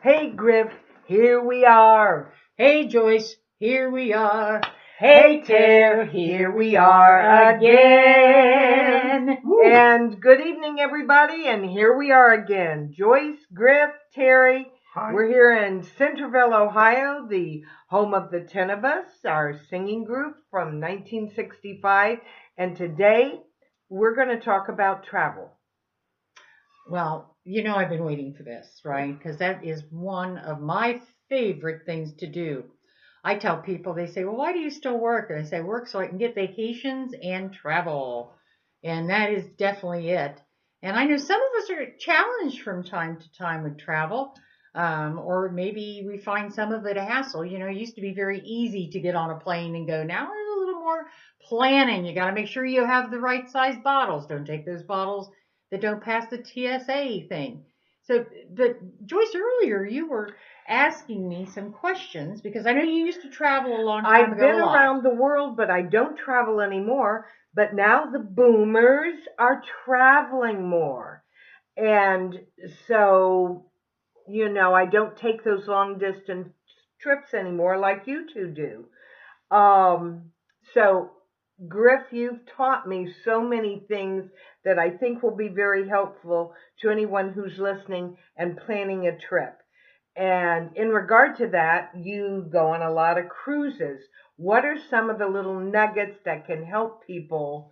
Hey Griff, here we are. Hey Joyce, here we are. Hey Ter, here we are again. And good evening everybody, and here we are again. Joyce, Griff, Terry. Hi. We're here in Centerville, Ohio, the home of the 10 of Us, our singing group from 1965. And today we're going to talk about travel. Well, I've been waiting for this, right? Because that is one of my favorite things to do. I tell people, they say, well, why do you still work? And I say, work so I can get vacations and travel. And that is definitely it. And I know some of us are challenged from time to time with travel. Or maybe we find some of it a hassle. It used to be very easy to get on a plane and go. Now there's a little more planning. You got to make sure you have the right size bottles. Don't take those bottles that don't pass the TSA thing. So, but Joyce, earlier you were asking me some questions because I know you used to travel a long time I've ago. been around the world, but I don't travel anymore. But now the boomers are traveling more. And so, I don't take those long distance trips anymore like you two do. So, Griff, you've taught me so many things that I think will be very helpful to anyone who's listening and planning a trip. And in regard to that, you go on a lot of cruises. What are some of the little nuggets that can help people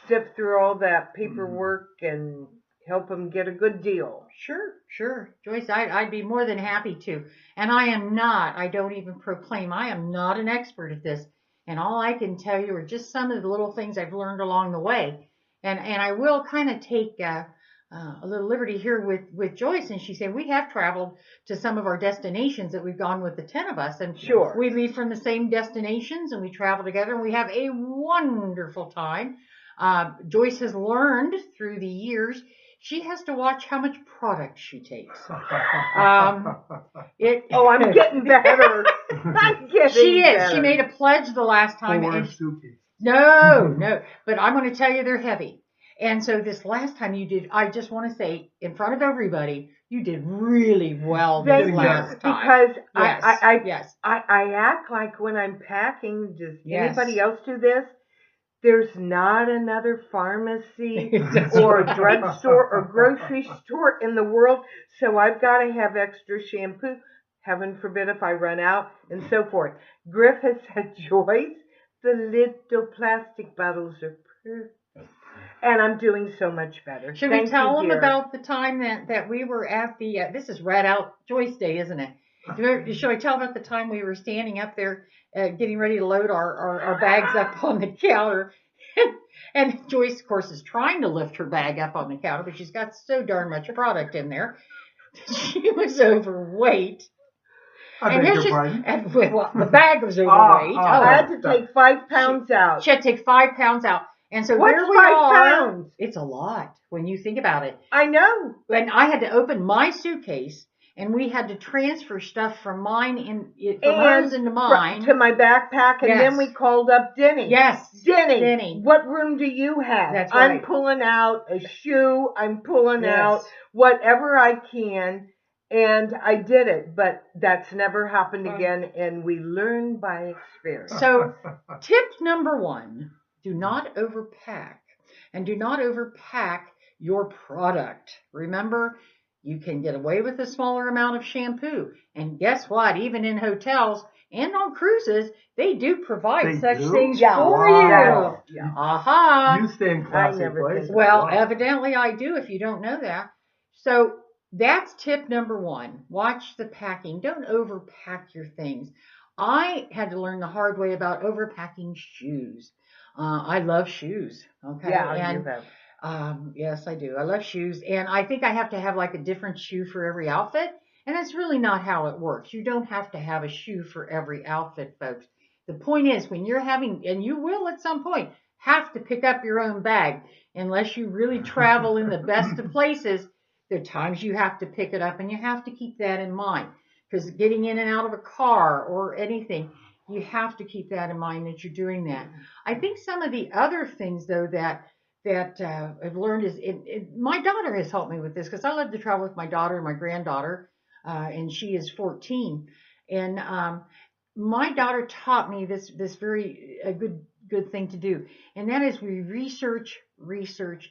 sift through all that paperwork and help them get a good deal? Sure. Joyce, I'd be more than happy to. And I don't even proclaim, I am not an expert at this. And all I can tell you are just some of the little things I've learned along the way. And I will kind of take a little liberty here with Joyce. And she said, we have traveled to some of our destinations that we've gone with the 10 of us. And Sure. we leave from the same destinations and we travel together and we have a wonderful time. Joyce has learned through the years she has to watch how much product she takes. I'm getting better. I'm getting She is. better. She made a pledge the last time. Suitcase. No. But I'm going to tell you they're heavy. And so this last time you did, I just want to say in front of everybody, you did really well this last time. Because yes. I act like when I'm packing, does Yes. anybody else do this? There's not another pharmacy or right. drugstore or grocery store in the world, so I've got to have extra shampoo. Heaven forbid if I run out, and so forth. Griff has said, Joyce, the little plastic bottles are perfect. And I'm doing so much better. Should Thank we tell you, them dear. about the time that we were at the, this is Red Out Joyce Day, isn't it? Should I tell about the time we were standing up there getting ready to load our bags up on the counter? And Joyce, of course, is trying to lift her bag up on the counter, but she's got so darn much product in there. She was overweight. I beg your pardon? The bag was overweight. I had to take 5 pounds out. She had to take 5 pounds out. And so What's there we 5 are. pounds? It's a lot when you think about it. I know. And I had to open my suitcase, and we had to transfer stuff from hers into mine. To my backpack, and then we called up Denny. Yes. Denny, what room do you have? That's right. I'm pulling out a shoe. I'm pulling out whatever I can. And I did it, but that's never happened again, and we learn by experience. So, tip number 1, do not overpack, and do not overpack your product. Remember, you can get away with a smaller amount of shampoo, and guess what? Even in hotels and on cruises, they do provide such things for you. Yeah. Aha! You stay in classy places. Well, evidently I do if you don't know that. So, that's tip number 1. Watch the packing. Don't overpack your things. I had to learn the hard way about overpacking shoes. I love shoes. Okay. Yeah, and, yes, I do. I love shoes. And I think I have to have like a different shoe for every outfit. And that's really not how it works. You don't have to have a shoe for every outfit, folks. The point is when you're having, and you will at some point, have to pick up your own bag unless you really travel in the best of places. There are times you have to pick it up, and you have to keep that in mind, because getting in and out of a car or anything, you have to keep that in mind that you're doing that. I think some of the other things, though, that I've learned is my daughter has helped me with this, because I love to travel with my daughter and my granddaughter. and she is 14. And my daughter taught me this very a good thing to do, and that is we research,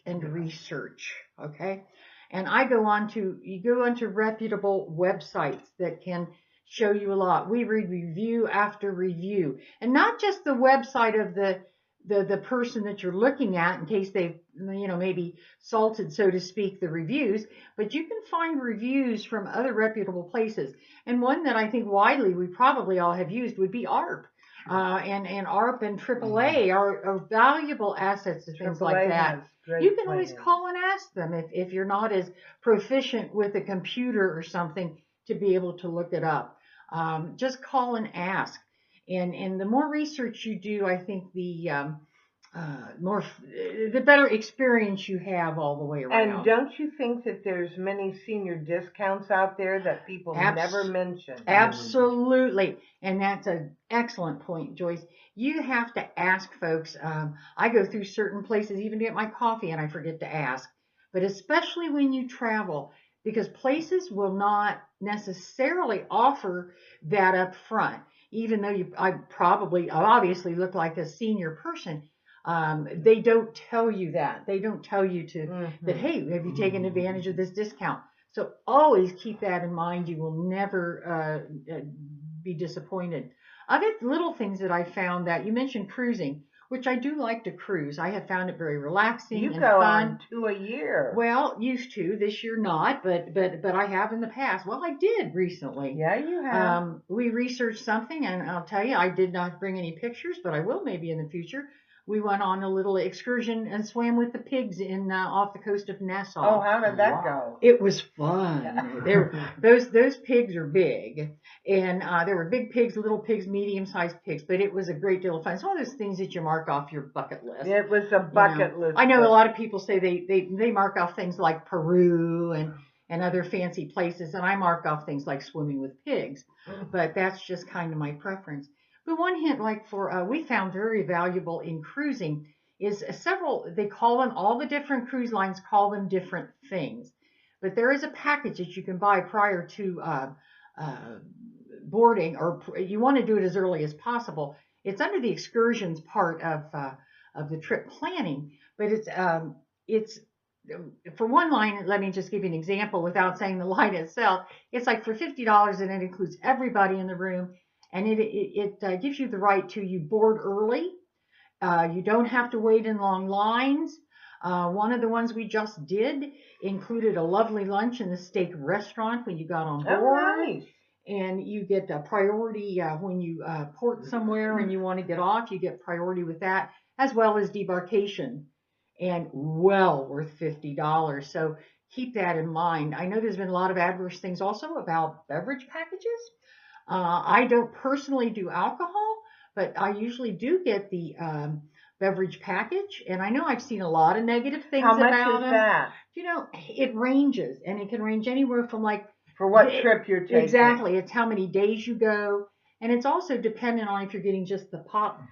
and research. Okay, and you go onto reputable websites that can show you a lot. We read review after review, and not just the website of the person that you're looking at in case they've maybe salted, so to speak, the reviews, but you can find reviews from other reputable places. And one that I think widely we probably all have used would be ARP. And ARP and AAA are valuable assets to things like that. You can always call and ask them if you're not as proficient with a computer or something to be able to look it up. Just call and ask. And the more research you do, I think the better experience you have all the way around. And don't you think that there's many senior discounts out there that people never mention? Absolutely. And that's an excellent point, Joyce. You have to ask folks. I go through certain places even to get my coffee and I forget to ask. But especially when you travel, because places will not necessarily offer that up front. Even though I obviously look like a senior person, they don't tell you that. They don't tell you that, hey, have you taken advantage of this discount? So always keep that in mind. You will never be disappointed. Other little things that I found that you mentioned cruising, which I do like to cruise. I have found it very relaxing and fun. You go on 2 a year. Well, used to. This year not, but I have in the past. Well, I did recently. Yeah, you have. We researched something, and I'll tell you, I did not bring any pictures, but I will maybe in the future. We went on a little excursion and swam with the pigs off the coast of Nassau. Oh, how did that go? It was fun. Those pigs are big, and there were big pigs, little pigs, medium-sized pigs, but it was a great deal of fun. It's one of those things that you mark off your bucket list. It was a bucket list. I know a lot of people say they mark off things like Peru and other fancy places, and I mark off things like swimming with pigs, but that's just kind of my preference. But one hint, we found very valuable in cruising is they call them, all the different cruise lines call them different things. But there is a package that you can buy prior to boarding, or you want to do it as early as possible. It's under the excursions part of the trip planning, but it's for one line. Let me just give you an example without saying the line itself. It's like for $50, and it includes everybody in the room. And it gives you the right to you board early. You don't have to wait in long lines. One of the ones we just did included a lovely lunch in the steak restaurant when you got on board. Oh, nice. And you get a priority when you port somewhere and you want to get off. You get priority with that, as well as debarkation. And well worth $50. So keep that in mind. I know there's been a lot of adverse things also about beverage packages. I don't personally do alcohol, but I usually do get the beverage package, and I know I've seen a lot of negative things about them. How much is that? It ranges, and it can range anywhere from for what trip you're taking. Exactly, it's how many days you go, and it's also dependent on if you're getting just the pop.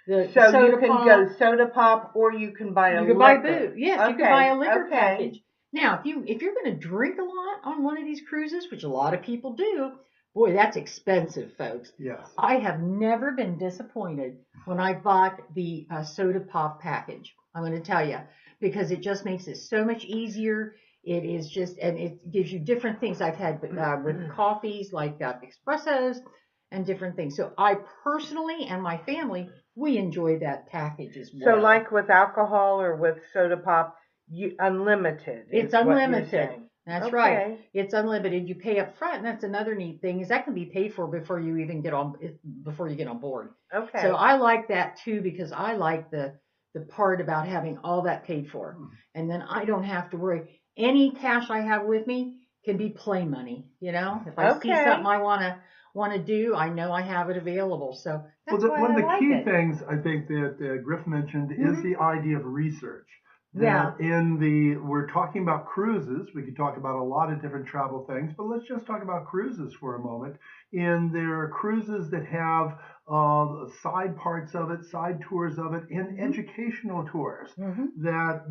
So you can go soda pop, or you can buy a liquor. You can buy booze. Yes, you can buy a liquor package. Now, if you're going to drink a lot on one of these cruises, which a lot of people do, boy, that's expensive, folks. Yes. I have never been disappointed when I bought the soda pop package. I'm going to tell you, because it just makes it so much easier. It is just, and it gives you different things. I've had with coffees like espressos and different things. So I personally and my family, we enjoy that package as well. So like with alcohol or with soda pop, unlimited. It's unlimited. That's right. It's unlimited. You pay up front, and that's another neat thing is that can be paid for before you even get on board. Okay. So I like that too because I like the part about having all that paid for, and then I don't have to worry. Any cash I have with me can be play money. If I see something I want to do, I know I have it available. So that's why one of the key it. things I think that Griff mentioned is the idea of research. Yeah. We're talking about cruises. We could talk about a lot of different travel things, but let's just talk about cruises for a moment. And there are cruises that have side parts of it, side tours of it, and Mhm. educational tours. Mhm. That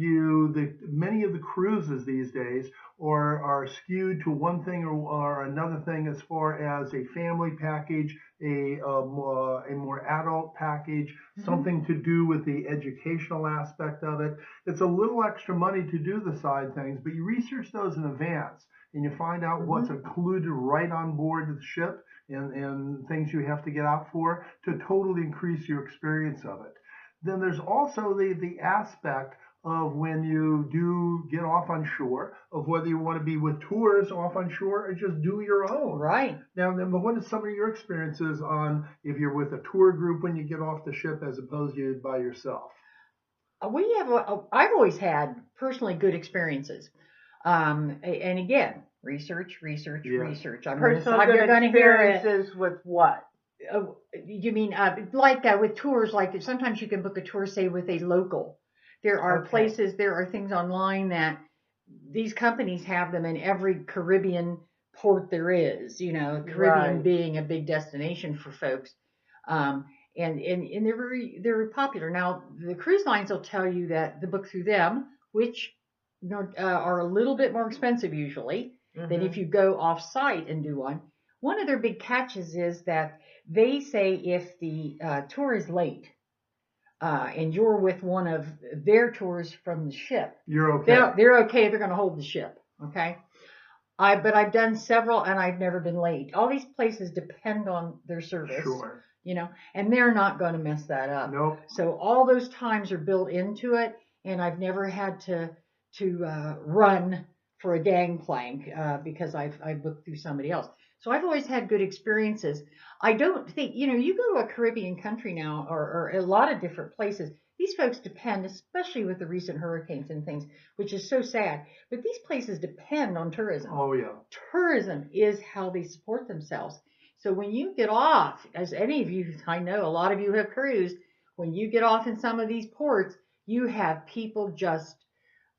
many of the cruises these days are skewed to one thing or another thing as far as a family package, a more adult package, Mhm. something to do with the educational aspect of it. It's a little extra money to do the side things, but you research those in advance and you find out what's Mhm. included right on board the ship and things you have to get out for to totally increase your experience of it. Then there's also the aspect of when you do get off on shore, of whether you want to be with tours off on shore or just do your own. Right. Now, then, what is some of your experiences on if you're with a tour group when you get off the ship as opposed to by yourself? We have. I've always had personally good experiences. And again, research, research, Yes. research. I'm gonna. Personal good You're gonna hear it. experiences with what? You mean like with tours? Like sometimes you can book a tour, say with a local. There are Okay. places. There are things online that these companies have them in every Caribbean port there is. You know, Caribbean Right. being a big destination for folks. Um, and they're very popular. Now the cruise lines will tell you that the book through them, which are a little bit more expensive usually than if Mhm. you go off site and do one. One of their big catches is that they say if the tour is late and you're with one of their tours from the ship, You're okay. they're okay. They're going to hold the ship. Okay. But I've done several and I've never been late. All these places depend on their service, Sure. and they're not going to mess that up. Nope. So all those times are built into it, and I've never had to run for a gangplank because I've booked through somebody else. So I've always had good experiences. I don't think you go to a Caribbean country now or a lot of different places. These folks depend, especially with the recent hurricanes and things, which is so sad. But these places depend on tourism. Oh yeah. Tourism is how they support themselves. So when you get off, as any of you, I know a lot of you have cruised, when you get off in some of these ports, you have people just,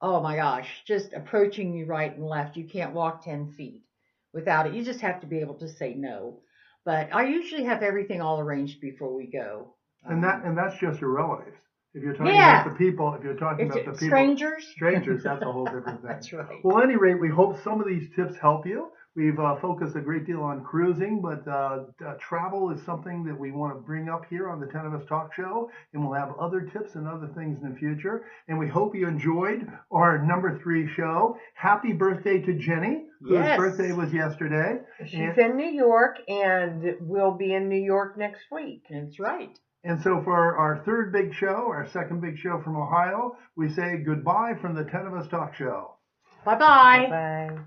oh my gosh, just approaching you right and left. You can't walk 10 feet without it. You just have to be able to say no. But I usually have everything all arranged before we go. And that's just your relatives. If you're talking about Yeah, the people, if you're talking about the it's people, strangers. strangers, that's a whole different thing. That's right. Well, at any rate, we hope some of these tips help you. We've focused a great deal on cruising, but travel is something that we want to bring up here on the Ten of Us Talk Show, and we'll have other tips and other things in the future. And we hope you enjoyed our number 3 show. Happy birthday to Jenny, whose Yes. birthday was yesterday. She's in New York and will be in New York next week. That's right. And so for our third big show, our second big show from Ohio, we say goodbye from the Ten of Us Talk Show. Bye bye. Bye.